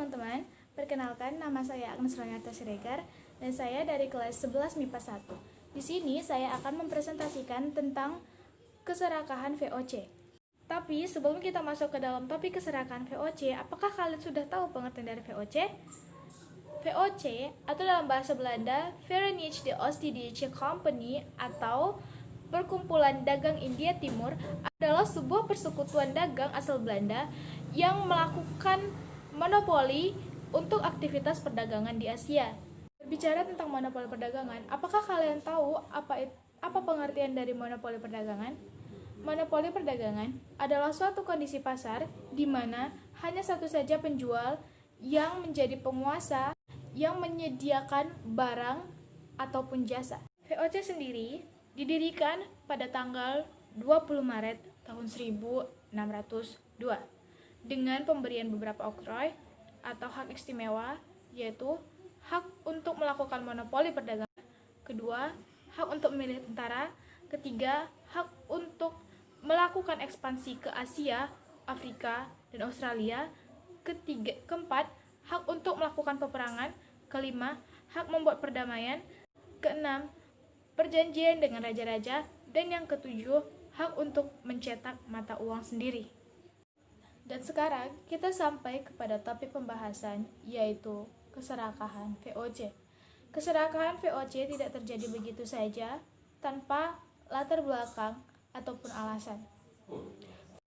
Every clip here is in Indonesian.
teman-teman, perkenalkan nama saya Agnes Ronata Siregar dan saya dari kelas 11 MIPA 1. Di sini saya akan mempresentasikan tentang keserakahan VOC. Tapi sebelum kita masuk ke dalam topik keserakahan VOC, apakah kalian sudah tahu pengertian dari VOC? VOC atau dalam bahasa Belanda Verenigde Oostindische Compagnie atau Perkumpulan Dagang India Timur adalah sebuah persekutuan dagang asal Belanda yang melakukan monopoli untuk aktivitas perdagangan di Asia. Berbicara tentang monopoli perdagangan, apakah kalian tahu apa pengertian dari monopoli perdagangan? Monopoli perdagangan adalah suatu kondisi pasar di mana hanya satu saja penjual yang menjadi penguasa yang menyediakan barang ataupun jasa. VOC sendiri didirikan pada tanggal 20 Maret tahun 1602 dengan pemberian beberapa oktroi atau hak istimewa, yaitu hak untuk melakukan monopoli perdagangan, kedua, hak untuk memilih tentara, ketiga, hak untuk melakukan ekspansi ke Asia, Afrika, dan Australia, keempat, hak untuk melakukan peperangan, kelima, hak membuat perdamaian, keenam, perjanjian dengan raja-raja, dan yang ketujuh, hak untuk mencetak mata uang sendiri. Dan sekarang kita sampai kepada topik pembahasan, yaitu keserakahan VOC. Keserakahan VOC tidak terjadi begitu saja tanpa latar belakang ataupun alasan.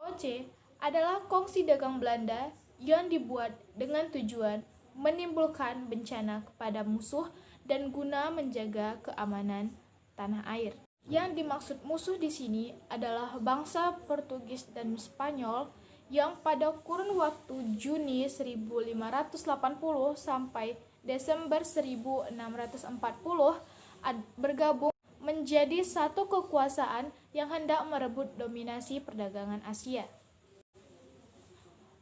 VOC adalah kongsi dagang Belanda yang dibuat dengan tujuan menimbulkan bencana kepada musuh dan guna menjaga keamanan tanah air. Yang dimaksud musuh di sini adalah bangsa Portugis dan Spanyol yang pada kurun waktu Juni 1580 sampai Desember 1640 bergabung menjadi satu kekuasaan yang hendak merebut dominasi perdagangan Asia.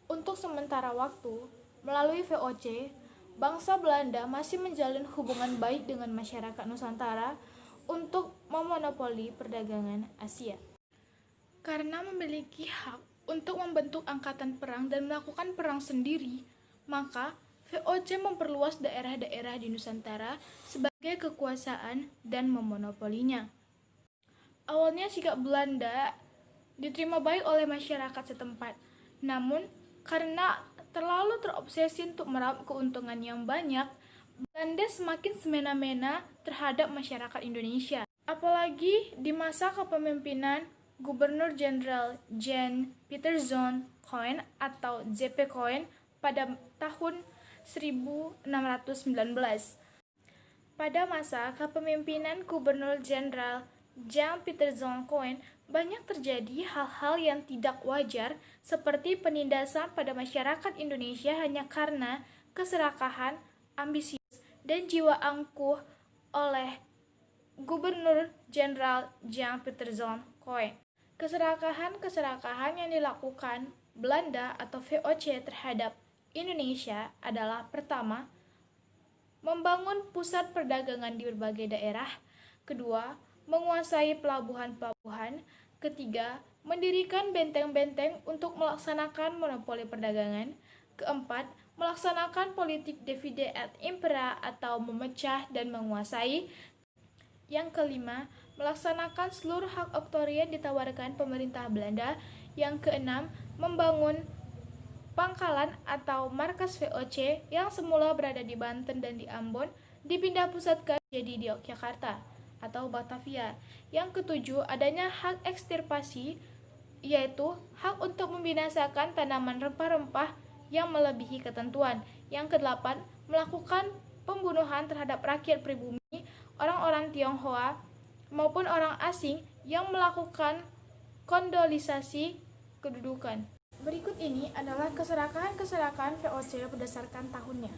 Untuk sementara waktu, melalui VOC, bangsa Belanda masih menjalin hubungan baik dengan masyarakat Nusantara untuk memonopoli perdagangan Asia. Karena memiliki hak untuk membentuk angkatan perang dan melakukan perang sendiri, maka VOC memperluas daerah-daerah di Nusantara sebagai kekuasaan dan memonopolinya. Awalnya sikap Belanda diterima baik oleh masyarakat setempat, namun karena terlalu terobsesi untuk meraup keuntungan yang banyak, Belanda semakin semena-mena terhadap masyarakat Indonesia. Apalagi di masa kepemimpinan Gubernur Jenderal Jan Pieterszoon Koen atau JP Koen pada tahun 1619. Pada masa kepemimpinan Gubernur Jenderal Jan Pieterszoon Koen, banyak terjadi hal-hal yang tidak wajar seperti penindasan pada masyarakat Indonesia hanya karena keserakahan, ambisius, dan jiwa angkuh oleh Gubernur Jenderal Jan Pieterszoon Koen. Keserakahan yang dilakukan Belanda atau VOC terhadap Indonesia adalah pertama, membangun pusat perdagangan di berbagai daerah, kedua, menguasai pelabuhan-pelabuhan, ketiga, mendirikan benteng-benteng untuk melaksanakan monopoli perdagangan, keempat, melaksanakan politik divide et impera atau memecah dan menguasai, yang kelima, melaksanakan seluruh hak oktroi yang ditawarkan pemerintah Belanda. Yang keenam, membangun pangkalan atau markas VOC yang semula berada di Banten dan di Ambon, dipindah pusatkan jadi di Yogyakarta atau Batavia. Yang ketujuh, adanya hak ekstirpasi, yaitu hak untuk membinasakan tanaman rempah-rempah yang melebihi ketentuan. Yang kedelapan, melakukan pembunuhan terhadap rakyat pribumi, orang-orang Tionghoa maupun orang asing yang melakukan kolonisasi kedudukan. Berikut ini adalah keserakahan VOC berdasarkan tahunnya.